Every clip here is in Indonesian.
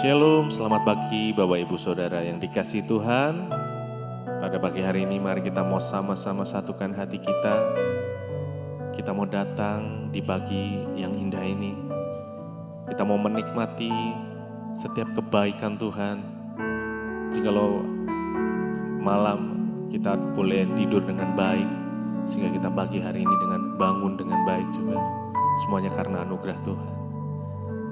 Shalom, selamat pagi Bapak Ibu Saudara yang dikasihi Tuhan. Pada pagi hari ini mari kita mau sama-sama satukan hati kita. Kita mau datang di pagi yang indah ini. Kita mau menikmati setiap kebaikan Tuhan. Jikalau malam kita boleh tidur dengan baik, sehingga kita pagi hari ini dengan bangun dengan baik juga. Semuanya karena anugerah Tuhan.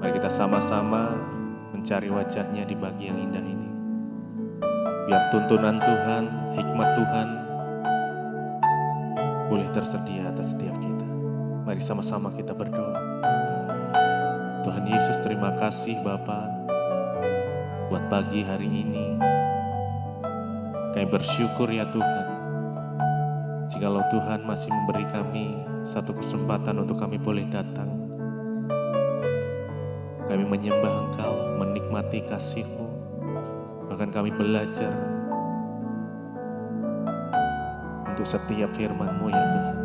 Mari kita sama-sama mencari wajahnya di pagi yang indah ini. Biar tuntunan Tuhan, hikmat Tuhan boleh tersedia atas setiap kita. Mari sama-sama kita berdoa. Tuhan Yesus, terima kasih Bapa buat pagi hari ini. Kami bersyukur ya Tuhan, jikalau Tuhan masih memberi kami satu kesempatan untuk kami boleh datang. Kami menyembah Engkau, menikmati kasih-Mu, bahkan kami belajar untuk setiap firman-Mu ya Tuhan.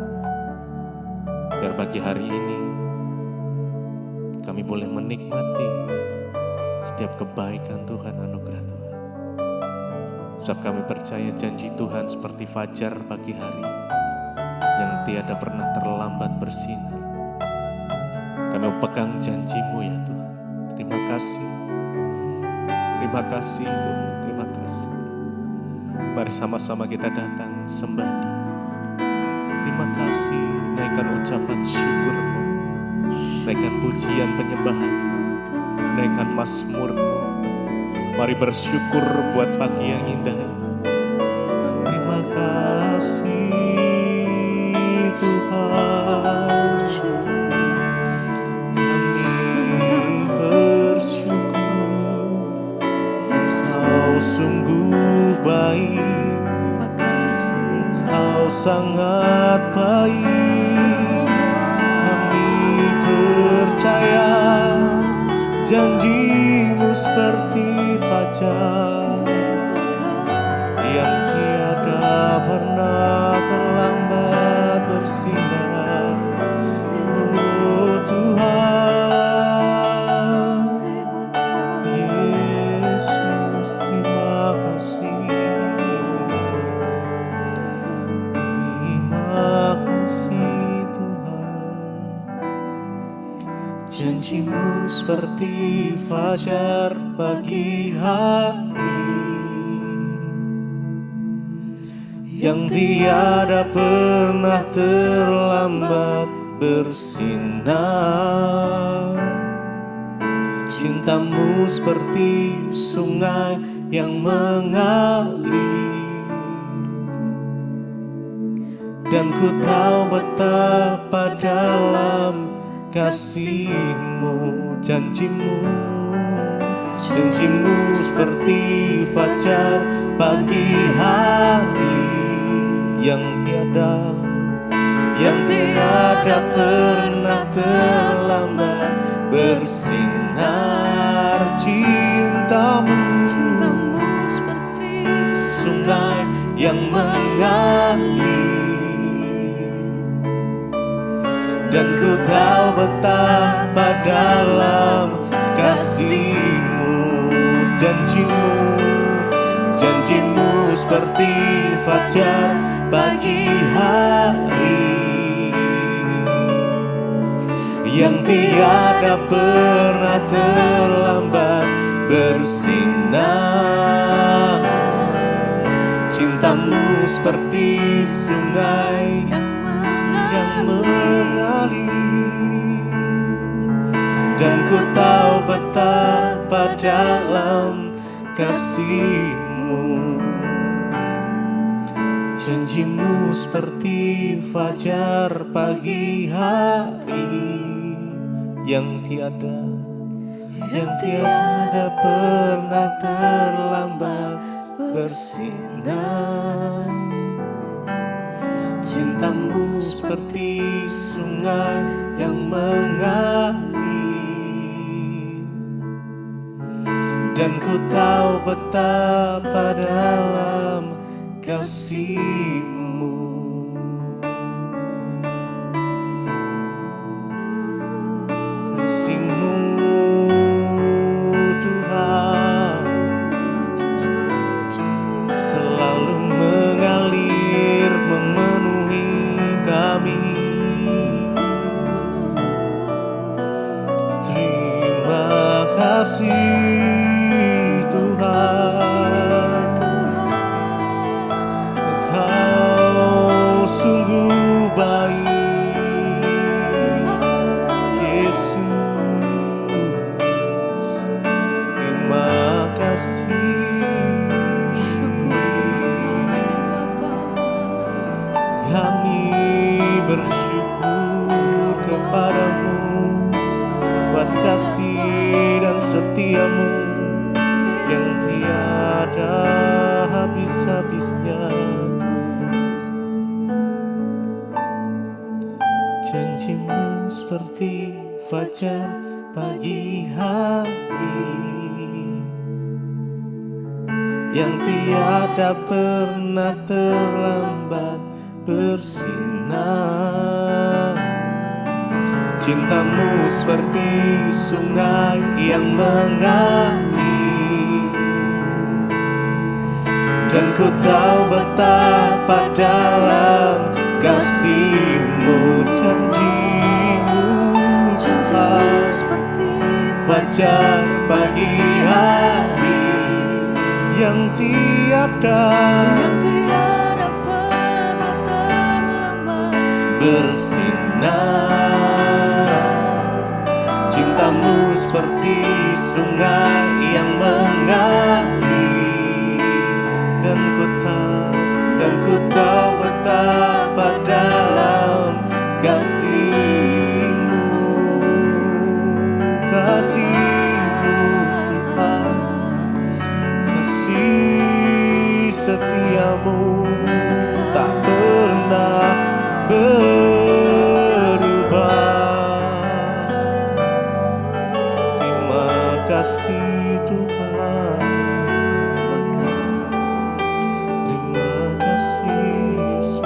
Biar pagi hari ini kami boleh menikmati setiap kebaikan Tuhan, anugerah Tuhan. Sebab kami percaya janji Tuhan seperti fajar pagi hari yang tiada pernah terlambat bersinar. Kami pegang janji-Mu ya Tuhan. Terima kasih. Terima kasih Tuhan, terima kasih. Mari sama-sama kita datang sembah Dia. Terima kasih, naikkan ucapan syukur-Mu, naikkan pujian penyembahan-Mu, naikkan mazmur-Mu. Mari bersyukur buat pagi yang indah. Terima kasih Tuhan. Sungguh baik, Engkau sangat baik. Kami percaya janji-Mu seperti fajar yang tiada pernah terlambat bersinar. Oh Tuhan janji-Mu seperti fajar pagi hari yang tiada pernah terlambat bersinar. Cinta-Mu seperti sungai yang mengalir, dan ku tahu betapa dalam kasih-Mu. Janji-Mu seperti fajar pagi hari yang tiada pernah terlambat bersinar. Cinta-Mu seperti sungai yang mengalir, dan ku tahu betapa dalam kasih-Mu. Janji-Mu seperti fajar pagi hari yang tiada pernah terlambat bersinar. Cinta-Mu seperti sungai yang mengalir, dan ku tahu betapa dalam kasih-Mu. Janji-Mu seperti fajar pagi hari yang tiada pernah terlambat bersinar. Cinta-Mu seperti sungai yang mengalir, dan ku tahu betapa dalam kasih-Mu. Kasih-Mu Tuhan. fajar pagi hari yang tiada pernah terlambat bersinar. Cintamu seperti sungai yang mengalir, dan ku tahu betapa dalam kasih-Mu, janji-Mu seperti fajar pagi hari yang tiada pernah terlambat bersinar. Cintamu seperti sungai yang mengalir, dan ku tahu betapa dalam kasih-Mu, Tuhan. Kasih setiamu tak pernah berubah. Terima kasih Tuhan, terima kasih Yesus.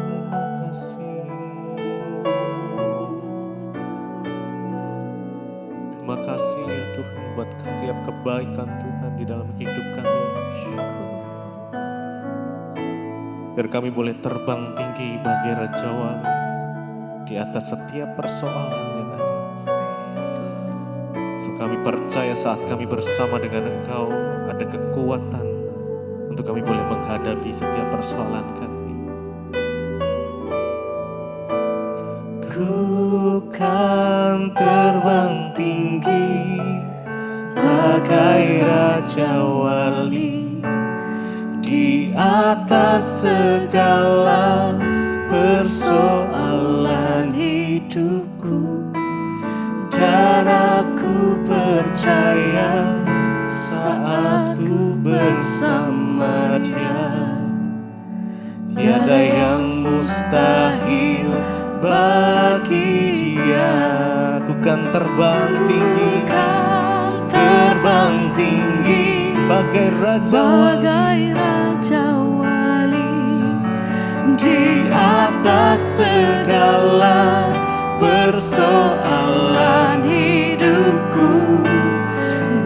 Terima kasih. Terima kasih ya Tuhan buat setiap kebaikan Tuhan di dalam hidup kami. Biar kami boleh terbang tinggi bagai Raja Wali di atas setiap persoalan yang ada. So kami percaya saat kami bersama dengan Engkau ada kekuatan untuk kami boleh menghadapi setiap persoalan kami. Ku kan terbang tinggi bagai Raja Wali di atas segala persoalan hidupku, dan aku percaya saat ku bersama Dia tiada yang mustahil bagi Dia. Ku kan terbang tinggi, terbang tinggi bagai Raja Wali di atas segala persoalan hidupku,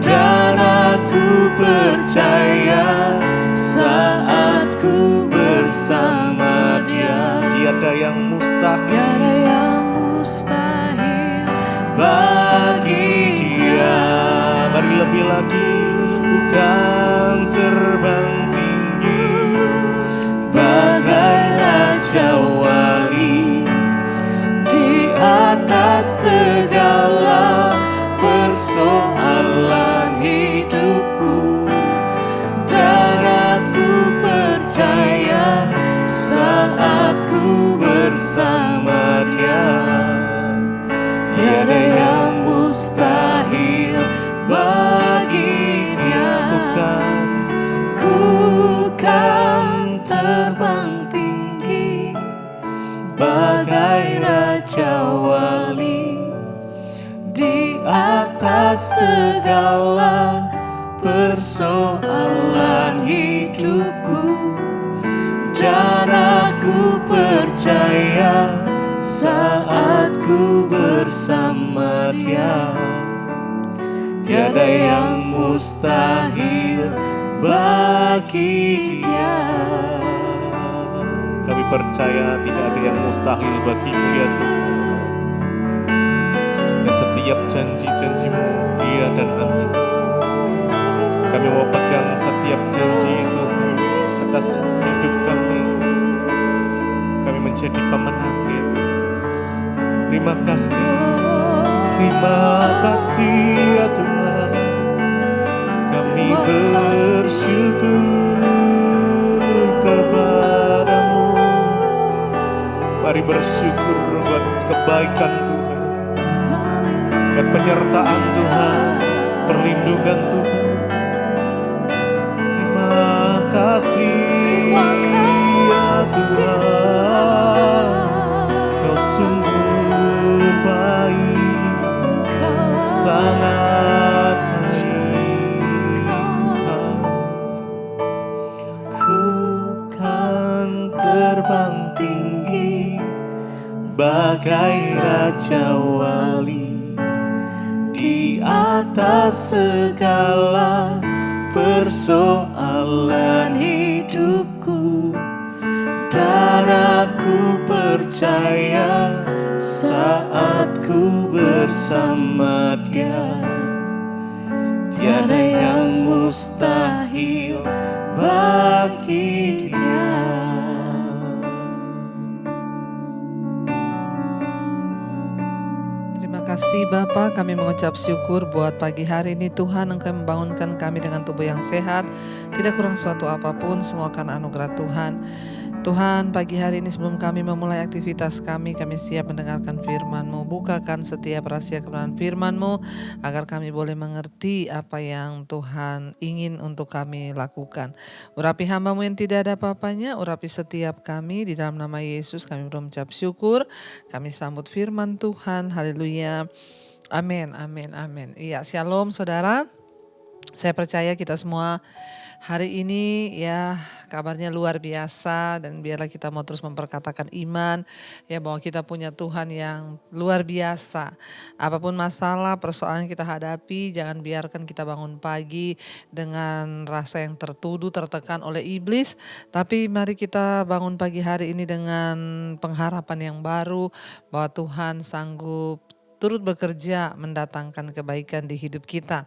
dan aku percaya saat ku bersama Dia tiada yang mustahil bagi Dia. Mari lebih lagi. Bukan terbang tinggi bagai Raja Wali di atas segala persoalan hidupku, dan aku percaya saat ku bersama Dia tiada yang mustahil bagi Dia. Ku kan terbang tinggi bagai Raja Wali di atas segala persoalan hidupku, dan aku percaya saat ku bersama Dia tiada yang mustahil bagi Dia. Kami percaya tidak ada yang mustahil bagi-Mu ya Tuhan. Dan setiap janji-janji-Mu iya dan amin. Kami mau pegang setiap janji itu atas hidup kami. Kami menjadi pemenang ya Tuhan. Terima kasih ya Tuhan. Kami bersyukur kepadamu. Mari bersyukur buat kebaikan Tuhan, buat penyertaan Tuhan, perlindungan Tuhan. Terima kasih ya Tuhan. bagai Raja Wali di atas segala persoalan hidupku. Dan aku percaya saat ku bersama Dia, tiada yang mustahil bagi Dia. Terima kasih Bapa, kami mengucap syukur buat pagi hari ini Tuhan, Engkau membangunkan kami dengan tubuh yang sehat, tidak kurang suatu apapun, semua karena anugerah Tuhan. Tuhan, pagi hari ini sebelum kami memulai aktivitas kami siap mendengarkan firman-Mu. Bukakan setiap rahasia kebenaran firman-Mu agar kami boleh mengerti apa yang Tuhan ingin untuk kami lakukan. Urapi hamba-Mu yang tidak ada apa-apanya, urapi setiap kami di dalam nama Yesus kami berucap syukur. Kami sambut firman Tuhan, haleluya. Amin, amin, amin. Iya, shalom saudara. Saya percaya kita semua hari ini ya kabarnya luar biasa, dan biarlah kita mau terus memperkatakan iman ya bahwa kita punya Tuhan yang luar biasa. Apapun masalah, persoalan yang kita hadapi, jangan biarkan kita bangun pagi dengan rasa yang tertuduh, tertekan oleh iblis. Tapi mari kita bangun pagi hari ini dengan pengharapan yang baru bahwa Tuhan sanggup turut bekerja mendatangkan kebaikan di hidup kita.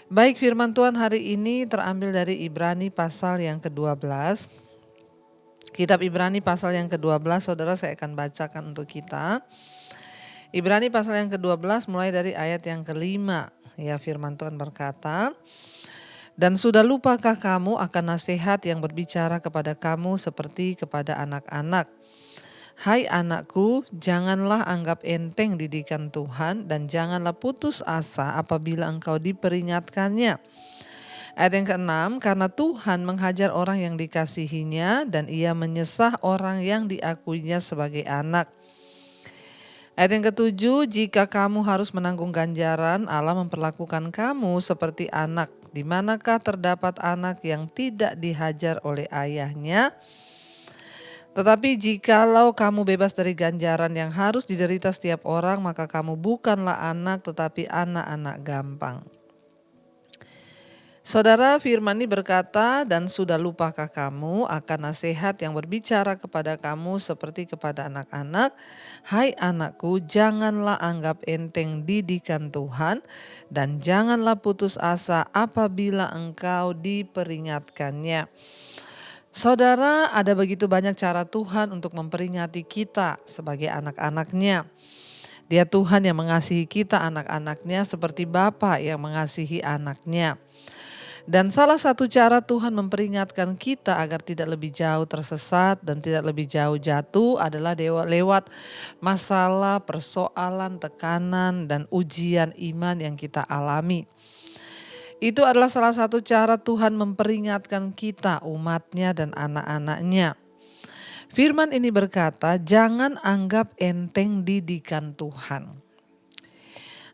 Baik, firman Tuhan hari ini terambil dari Ibrani pasal yang ke-12. Kitab Ibrani pasal yang ke-12, saudara, saya akan bacakan untuk kita. Ibrani pasal yang ke-12 mulai dari ayat yang ke-5. Ya, firman Tuhan berkata, "Dan sudah lupakah kamu akan nasihat yang berbicara kepada kamu seperti kepada anak-anak? Hai anakku, janganlah anggap enteng didikan Tuhan dan janganlah putus asa apabila engkau diperingatkannya." Ayat yang ke-6, "Karena Tuhan menghajar orang yang dikasihinya dan Ia menyesah orang yang diakuinya sebagai anak." Ayat yang ke-7, "Jika kamu harus menanggung ganjaran, Allah memperlakukan kamu seperti anak. Di manakah terdapat anak yang tidak dihajar oleh ayahnya? Tetapi jikalau kamu bebas dari ganjaran yang harus diderita setiap orang, maka kamu bukanlah anak tetapi anak-anak gampang." Saudara, firman ini berkata, "Dan sudah lupakah kamu akan nasihat yang berbicara kepada kamu seperti kepada anak-anak? Hai anakku, janganlah anggap enteng didikan Tuhan dan janganlah putus asa apabila engkau diperingatkannya." Saudara, ada begitu banyak cara Tuhan untuk memperingati kita sebagai anak-anak-Nya. Dia Tuhan yang mengasihi kita anak-anak-Nya seperti Bapa yang mengasihi anak-Nya. Dan salah satu cara Tuhan memperingatkan kita agar tidak lebih jauh tersesat dan tidak lebih jauh jatuh adalah lewat masalah, persoalan, tekanan, dan ujian iman yang kita alami. Itu adalah salah satu cara Tuhan memperingatkan kita, umat-Nya dan anak-anak-Nya. Firman ini berkata, jangan anggap enteng didikan Tuhan.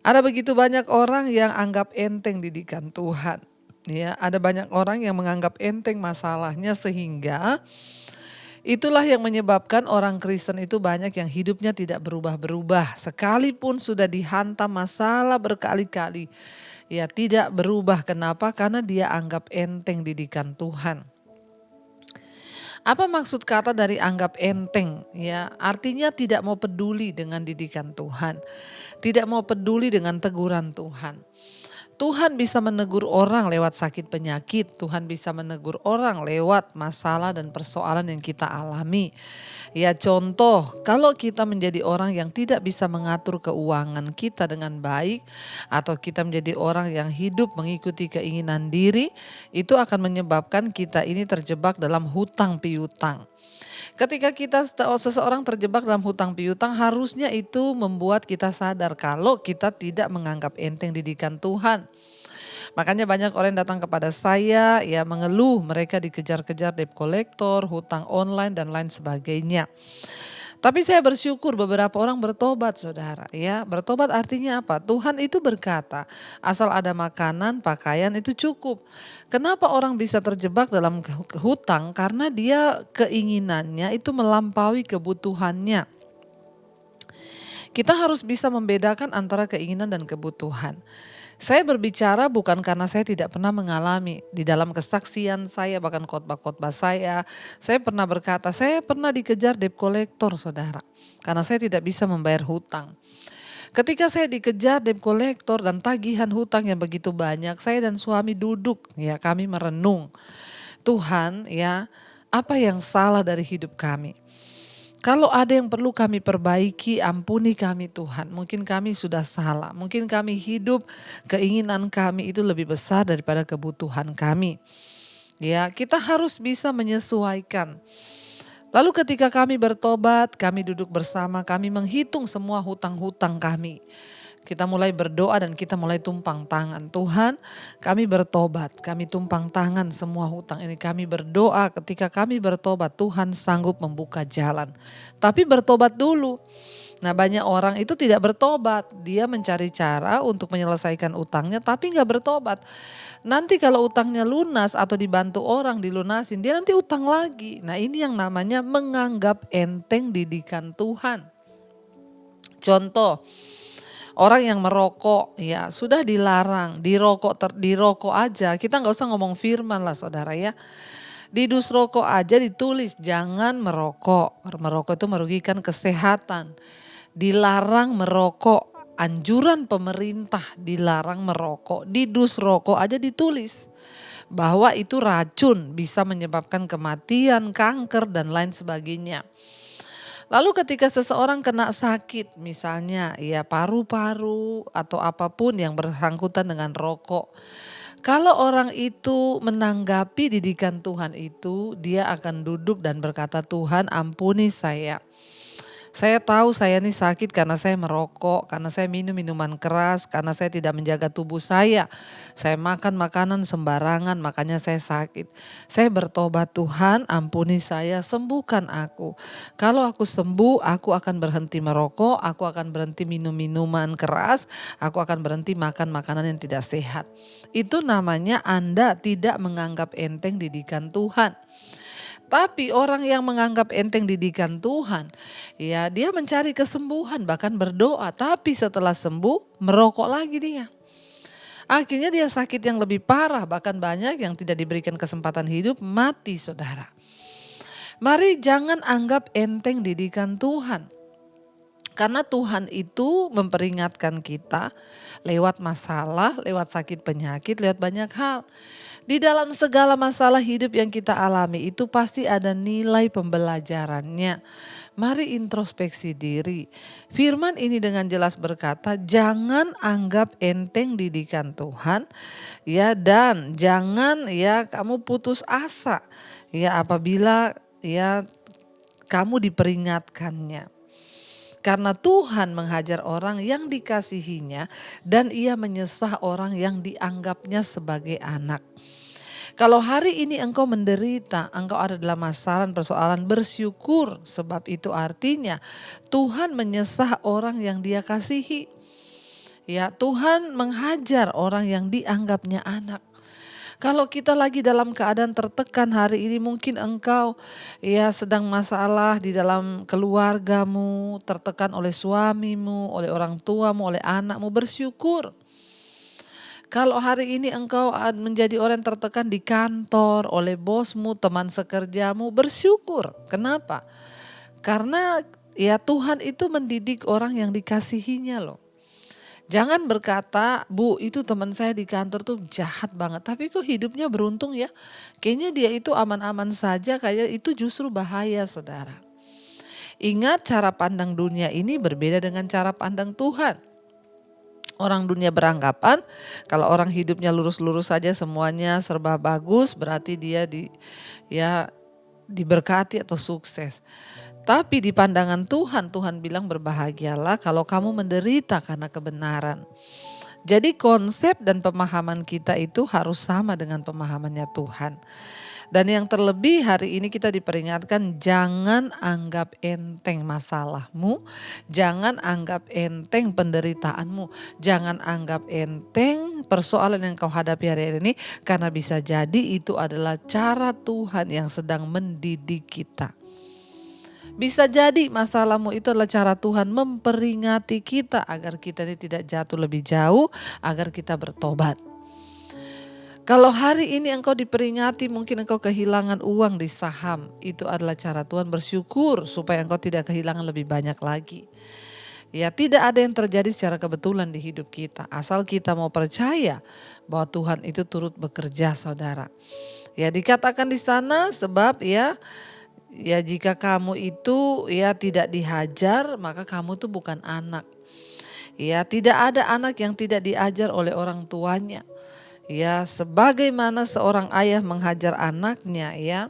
Ada begitu banyak orang yang anggap enteng didikan Tuhan. Ya, ada banyak orang yang menganggap enteng masalahnya sehingga itulah yang menyebabkan orang Kristen itu banyak yang hidupnya tidak berubah-berubah. Sekalipun sudah dihantam masalah berkali-kali, ya tidak berubah. Kenapa? Karena dia anggap enteng didikan Tuhan. Apa maksud kata dari anggap enteng? Ya, artinya tidak mau peduli dengan didikan Tuhan. Tidak mau peduli dengan teguran Tuhan. Tuhan bisa menegur orang lewat sakit penyakit. Tuhan bisa menegur orang lewat masalah dan persoalan yang kita alami. Ya, contoh, kalau kita menjadi orang yang tidak bisa mengatur keuangan kita dengan baik, atau kita menjadi orang yang hidup mengikuti keinginan diri, itu akan menyebabkan kita ini terjebak dalam hutang piutang. Ketika seseorang terjebak dalam hutang piutang, harusnya itu membuat kita sadar kalau kita tidak menganggap enteng didikan Tuhan. Makanya banyak orang yang datang kepada saya ya mengeluh mereka dikejar-kejar debt collector, hutang online dan lain sebagainya. Tapi saya bersyukur beberapa orang bertobat, saudara. Ya, bertobat artinya apa? Tuhan itu berkata, asal ada makanan, pakaian itu cukup. Kenapa orang bisa terjebak dalam hutang? Karena dia keinginannya itu melampaui kebutuhannya. Kita harus bisa membedakan antara keinginan dan kebutuhan. Saya berbicara bukan karena saya tidak pernah mengalami di dalam kesaksian saya, bahkan khotbah-khotbah saya pernah berkata, saya pernah dikejar debt collector saudara, karena saya tidak bisa membayar hutang. Ketika saya dikejar debt collector dan tagihan hutang yang begitu banyak, saya dan suami duduk, ya kami merenung, Tuhan ya, apa yang salah dari hidup kami? Kalau ada yang perlu kami perbaiki, ampuni kami Tuhan. Mungkin kami sudah salah, mungkin kami hidup, keinginan kami itu lebih besar daripada kebutuhan kami. Ya, kita harus bisa menyesuaikan. Lalu ketika kami bertobat, kami duduk bersama, kami menghitung semua hutang-hutang kami. Kita mulai berdoa dan kita mulai tumpang tangan. Tuhan, kami bertobat, kami tumpang tangan semua hutang ini. Kami berdoa ketika kami bertobat, Tuhan sanggup membuka jalan. Tapi bertobat dulu. Nah, banyak orang itu tidak bertobat. Dia mencari cara untuk menyelesaikan utangnya tapi nggak bertobat. Nanti kalau utangnya lunas atau dibantu orang dilunasin, dia nanti utang lagi. Nah, ini yang namanya menganggap enteng didikan Tuhan. Contoh, orang yang merokok ya sudah dilarang, dirokok aja. Kita nggak usah ngomong firman lah saudara ya. Di dus rokok aja ditulis jangan merokok. Merokok itu merugikan kesehatan. Dilarang merokok. Anjuran pemerintah dilarang merokok. Di dus rokok aja ditulis bahwa itu racun, bisa menyebabkan kematian, kanker dan lain sebagainya. Lalu ketika seseorang kena sakit misalnya ya paru-paru atau apapun yang bersangkutan dengan rokok. Kalau orang itu menanggapi didikan Tuhan itu, dia akan duduk dan berkata, Tuhan ampuni saya. Saya tahu saya ini sakit karena saya merokok, karena saya minum minuman keras, karena saya tidak menjaga tubuh saya. Saya makan makanan sembarangan, makanya saya sakit. Saya bertobat, Tuhan ampuni saya, sembuhkan aku. Kalau aku sembuh, aku akan berhenti merokok, aku akan berhenti minum minuman keras, aku akan berhenti makan makanan yang tidak sehat. Itu namanya Anda tidak menganggap enteng didikan Tuhan. Tapi orang yang menganggap enteng didikan Tuhan, ya dia mencari kesembuhan bahkan berdoa. Tapi setelah sembuh merokok lagi dia. Akhirnya dia sakit yang lebih parah, bahkan banyak yang tidak diberikan kesempatan hidup mati saudara. Mari jangan anggap enteng didikan Tuhan. Karena Tuhan itu memperingatkan kita lewat masalah, lewat sakit penyakit, lewat banyak hal. Di dalam segala masalah hidup yang kita alami itu pasti ada nilai pembelajarannya. Mari introspeksi diri. Firman ini dengan jelas berkata, jangan anggap enteng didikan Tuhan ya, dan jangan ya kamu putus asa ya apabila ya kamu diperingatkannya. Karena Tuhan menghajar orang yang dikasihinya dan ia menyesah orang yang dianggapnya sebagai anak. Kalau hari ini engkau menderita, engkau ada dalam masalah persoalan, bersyukur, sebab itu artinya Tuhan menyesah orang yang dia kasihi. Ya, Tuhan menghajar orang yang dianggapnya anak. Kalau kita lagi dalam keadaan tertekan hari ini, mungkin engkau ya sedang masalah di dalam keluargamu, tertekan oleh suamimu, oleh orang tuamu, oleh anakmu, bersyukur. Kalau hari ini engkau menjadi orang yang tertekan di kantor, oleh bosmu, teman sekerjamu, bersyukur. Kenapa? Karena ya Tuhan itu mendidik orang yang dikasihinya loh. Jangan berkata, Bu itu teman saya di kantor tuh jahat banget, tapi kok hidupnya beruntung ya. Kayaknya dia itu aman-aman saja, kayak itu justru bahaya saudara. Ingat cara pandang dunia ini berbeda dengan cara pandang Tuhan. Orang dunia beranggapan kalau orang hidupnya lurus-lurus saja semuanya serba bagus berarti dia diberkati atau sukses. Tapi di pandangan Tuhan, Tuhan bilang berbahagialah kalau kamu menderita karena kebenaran. Jadi konsep dan pemahaman kita itu harus sama dengan pemahamannya Tuhan. Dan yang terlebih hari ini kita diperingatkan jangan anggap enteng masalahmu, jangan anggap enteng penderitaanmu, jangan anggap enteng persoalan yang kau hadapi hari ini karena bisa jadi itu adalah cara Tuhan yang sedang mendidik kita. Bisa jadi masalahmu itu adalah cara Tuhan memperingati kita agar kita ini tidak jatuh lebih jauh, agar kita bertobat. Kalau hari ini engkau diperingati, mungkin engkau kehilangan uang di saham. Itu adalah cara Tuhan bersyukur supaya engkau tidak kehilangan lebih banyak lagi. Ya, tidak ada yang terjadi secara kebetulan di hidup kita. Asal kita mau percaya bahwa Tuhan itu turut bekerja, saudara. Ya, dikatakan di sana sebab ya jika kamu itu ya tidak dihajar, maka kamu tuh bukan anak. Ya, tidak ada anak yang tidak diajar oleh orang tuanya. Ya, sebagaimana seorang ayah menghajar anaknya, ya,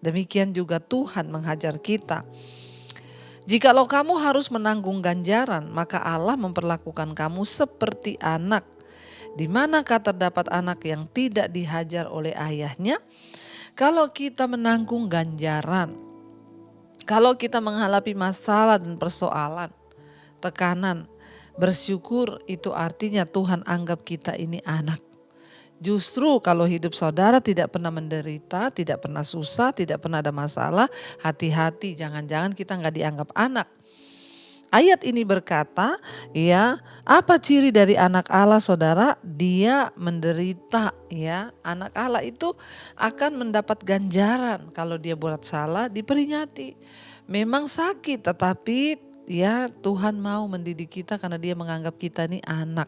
demikian juga Tuhan menghajar kita. Jikalau kamu harus menanggung ganjaran, maka Allah memperlakukan kamu seperti anak. Di manakah terdapat anak yang tidak dihajar oleh ayahnya? Kalau kita menanggung ganjaran, kalau kita menghadapi masalah dan persoalan, tekanan, bersyukur itu artinya Tuhan anggap kita ini anak. Justru kalau hidup saudara tidak pernah menderita, tidak pernah susah, tidak pernah ada masalah, hati-hati, jangan-jangan kita nggak dianggap anak. Ayat ini berkata, ya, apa ciri dari anak Allah, saudara? Dia menderita, ya. Anak Allah itu akan mendapat ganjaran kalau dia buat salah, diperingati. Memang sakit, tetapi ya Tuhan mau mendidik kita karena dia menganggap kita ini anak.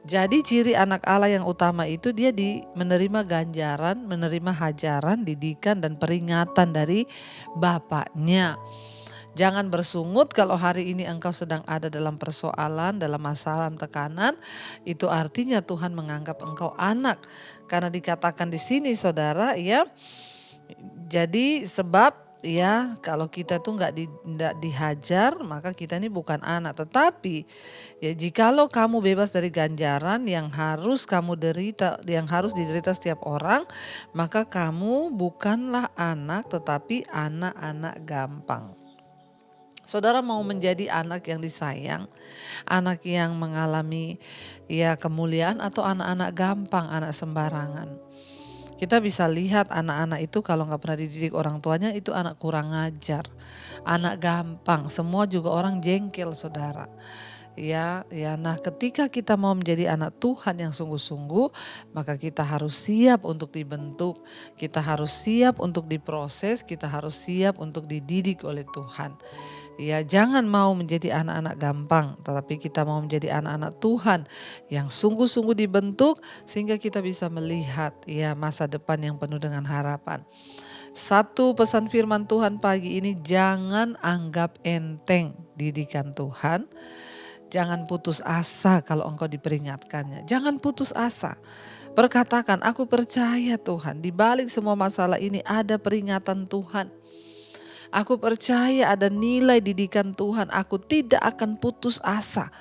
Jadi ciri anak Allah yang utama itu dia menerima ganjaran, menerima hajaran, didikan dan peringatan dari Bapaknya. Jangan bersungut kalau hari ini engkau sedang ada dalam persoalan, dalam masalah, tekanan. Itu artinya Tuhan menganggap engkau anak. Karena dikatakan di sini saudara, ya. Jadi sebab ya kalau kita tuh nggak dihajar, maka kita ini bukan anak. Tetapi ya jikalau kamu bebas dari ganjaran yang harus kamu derita, yang harus diderita setiap orang, maka kamu bukanlah anak tetapi anak-anak gampang. Saudara mau menjadi anak yang disayang, anak yang mengalami ya kemuliaan, atau anak-anak gampang, anak sembarangan? Kita bisa lihat anak-anak itu kalau nggak pernah dididik orang tuanya itu anak kurang ajar, anak gampang, semua juga orang jengkel, saudara. Ya, nah ketika kita mau menjadi anak Tuhan yang sungguh-sungguh, maka kita harus siap untuk dibentuk, kita harus siap untuk diproses, kita harus siap untuk dididik oleh Tuhan. Ya, jangan mau menjadi anak-anak gampang, tetapi kita mau menjadi anak-anak Tuhan yang sungguh-sungguh dibentuk sehingga kita bisa melihat ya masa depan yang penuh dengan harapan. Satu pesan firman Tuhan pagi ini, jangan anggap enteng didikan Tuhan. Jangan putus asa kalau engkau diperingatkannya. Jangan putus asa. Berkatakan, aku percaya Tuhan, di balik semua masalah ini ada peringatan Tuhan. Aku percaya ada nilai didikan Tuhan. Aku tidak akan putus asa.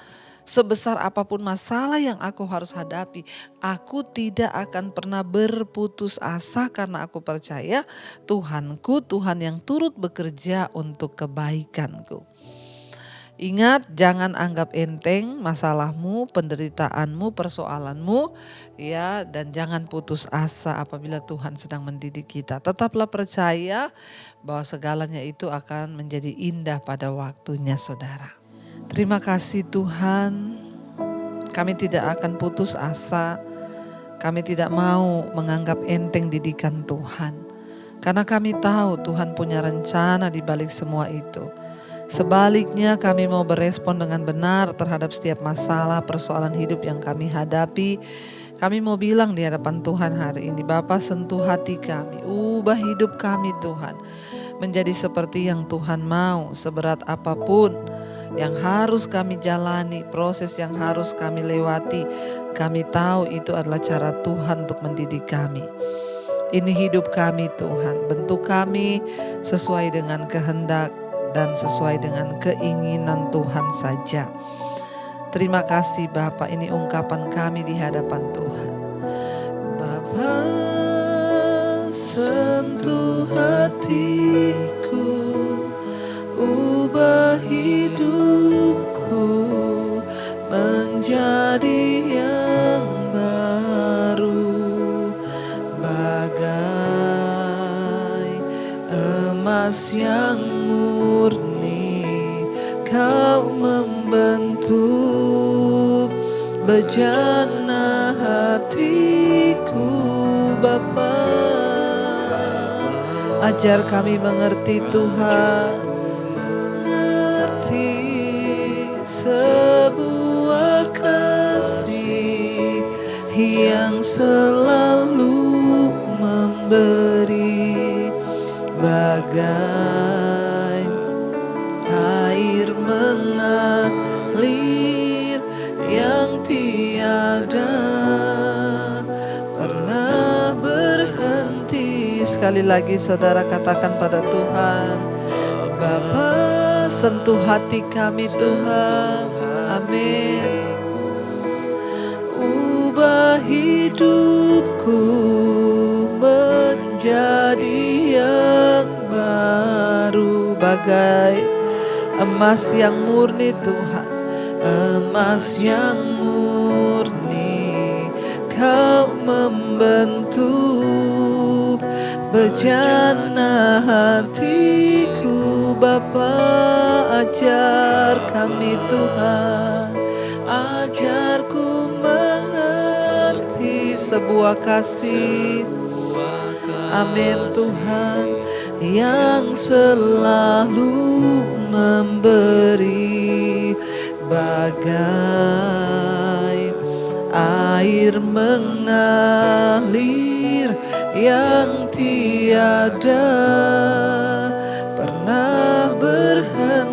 Sebesar apapun masalah yang aku harus hadapi, aku tidak akan pernah berputus asa karena aku percaya Tuhanku, Tuhan yang turut bekerja untuk kebaikanku. Ingat, jangan anggap enteng masalahmu, penderitaanmu, persoalanmu, ya, dan jangan putus asa apabila Tuhan sedang mendidik kita. Tetaplah percaya bahwa segalanya itu akan menjadi indah pada waktunya, saudara. Terima kasih Tuhan, kami tidak akan putus asa, kami tidak mau menganggap enteng didikan Tuhan. Karena kami tahu Tuhan punya rencana di balik semua itu. Sebaliknya kami mau berespon dengan benar terhadap setiap masalah persoalan hidup yang kami hadapi. Kami mau bilang di hadapan Tuhan hari ini, Bapa, sentuh hati kami, ubah hidup kami Tuhan. Menjadi seperti yang Tuhan mau, seberat apapun yang harus kami jalani, proses yang harus kami lewati. Kami tahu itu adalah cara Tuhan untuk mendidik kami. Ini hidup kami Tuhan, bentuk kami sesuai dengan kehendak dan sesuai dengan keinginan Tuhan saja. Terima kasih Bapa, ini ungkapan kami di hadapan Tuhan. Bapa, sentuh hatiku, ubah hidupku menjadi yang baru, bagai emas yang murni. bejana hatiku Bapa. Ajar kami mengerti Tuhan, mengerti sebuah kasih yang selalu memberi, bagai air mengalir yang tiada pernah berhenti. Sekali lagi saudara katakan pada Tuhan, Bapa, sentuh hati kami Tuhan. Amin. Ubah hidupku menjadi yang baru, bagai emas yang murni Tuhan, emas yang murni. Kau membentuk bejana hatiku Bapa. Ajar kami Tuhan, ajarku mengerti sebuah kasih, amin Tuhan, yang selalu memberi, bagai air mengalir yang tiada pernah berhenti.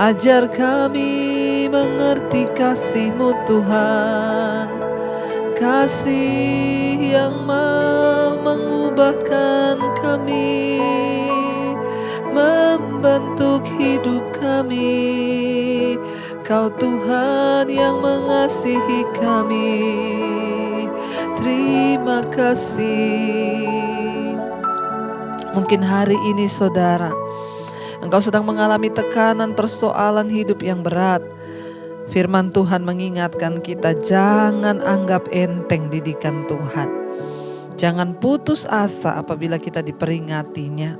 Ajar kami mengerti kasih-Mu Tuhan, kasih yang mau mengubahkan kami, membentuk hidup kami. Kau Tuhan yang mengasihi kami, terima kasih. Mungkin hari ini saudara, engkau sedang mengalami tekanan persoalan hidup yang berat. Firman Tuhan mengingatkan kita, jangan anggap enteng didikan Tuhan. Jangan putus asa apabila kita diperingatinya.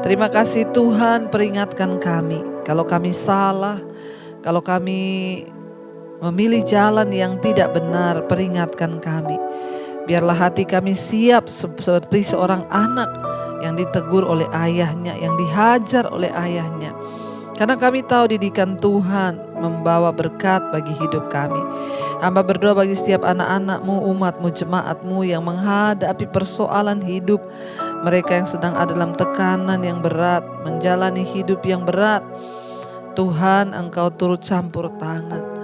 Terima kasih Tuhan peringatkan kami. Kalau kami salah, kalau kami memilih jalan yang tidak benar, peringatkan kami. Biarlah hati kami siap seperti seorang anak yang ditegur oleh ayahnya, yang dihajar oleh ayahnya. Karena kami tahu didikan Tuhan membawa berkat bagi hidup kami. Hamba berdoa bagi setiap anak-anak-Mu, umat-Mu, jemaat-Mu yang menghadapi persoalan hidup. Mereka yang sedang ada dalam tekanan yang berat, menjalani hidup yang berat. Tuhan, Engkau turut campur tangan.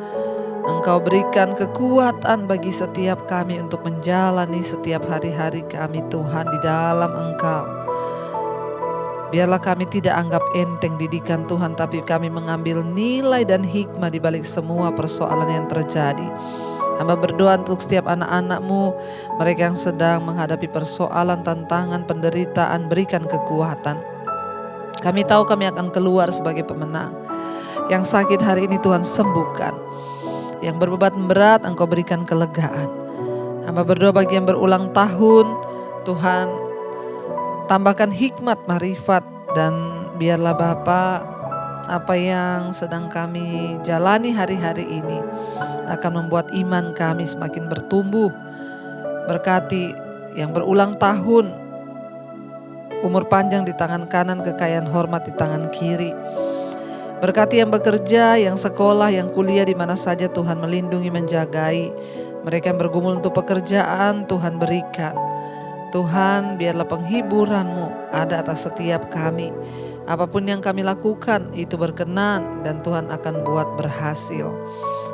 Engkau berikan kekuatan bagi setiap kami untuk menjalani setiap hari-hari kami Tuhan di dalam Engkau. Biarlah kami tidak anggap enteng didikan Tuhan, tapi kami mengambil nilai dan hikmah di balik semua persoalan yang terjadi. Hamba berdoa untuk setiap anak-anak-Mu, mereka yang sedang menghadapi persoalan, tantangan, penderitaan, berikan kekuatan. Kami tahu kami akan keluar sebagai pemenang. Yang sakit hari ini Tuhan sembuhkan. Yang berbeban berat Engkau berikan kelegaan. Hamba berdoa bagi yang berulang tahun, Tuhan tambahkan hikmat, marifat, dan biarlah Bapa, apa yang sedang kami jalani hari-hari ini akan membuat iman kami semakin bertumbuh. Berkati yang berulang tahun, umur panjang di tangan kanan, kekayaan hormat di tangan kiri. Berkati yang bekerja, yang sekolah, yang kuliah, di mana saja Tuhan melindungi, menjagai. Mereka yang bergumul untuk pekerjaan, Tuhan berikan. Tuhan, biarlah penghiburan-Mu ada atas setiap kami. Apapun yang kami lakukan itu berkenan dan Tuhan akan buat berhasil.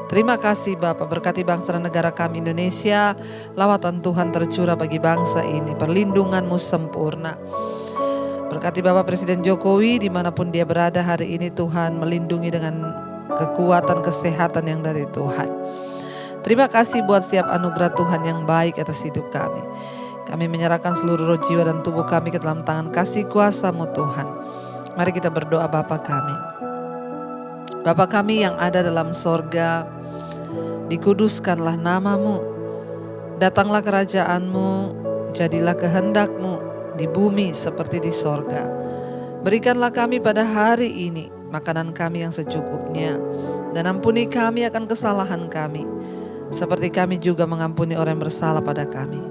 Terima kasih Bapa, berkati bangsa dan negara kami Indonesia. Lawatan Tuhan tercurah bagi bangsa ini, perlindungan-Mu sempurna. Berkati Bapak Presiden Jokowi dimanapun dia berada hari ini, Tuhan melindungi dengan kekuatan kesehatan yang dari Tuhan. Terima kasih buat setiap anugerah Tuhan yang baik atas hidup kami. Kami menyerahkan seluruh roh, jiwa, dan tubuh kami ke dalam tangan kasih kuasa-Mu Tuhan. Mari kita berdoa. Bapa kami, Bapa kami yang ada dalam sorga, dikuduskanlah nama-Mu. Datanglah kerajaan-Mu, jadilah kehendak-Mu di bumi seperti di sorga. Berikanlah kami pada hari ini makanan kami yang secukupnya, dan ampuni kami akan kesalahan kami, seperti kami juga mengampuni orang yang bersalah pada kami.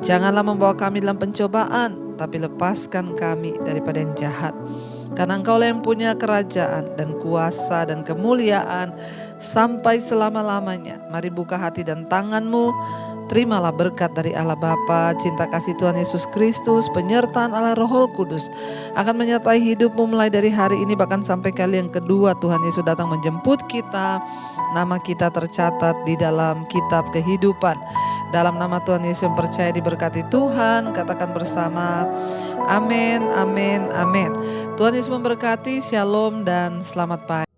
Janganlah membawa kami dalam pencobaan, tapi lepaskan kami daripada yang jahat. Karena Engkaulah yang punya kerajaan dan kuasa dan kemuliaan sampai selama-lamanya. Mari buka hati dan tanganmu. Terimalah berkat dari Allah Bapa, cinta kasih Tuhan Yesus Kristus, penyertaan Allah Roh Kudus akan menyertai hidupmu mulai dari hari ini bahkan sampai kali yang kedua Tuhan Yesus datang menjemput kita. Nama kita tercatat di dalam kitab kehidupan. Dalam nama Tuhan Yesus yang percaya diberkati Tuhan, katakan bersama, amin, amin, amin. Tuhan Yesus memberkati, shalom dan selamat pagi.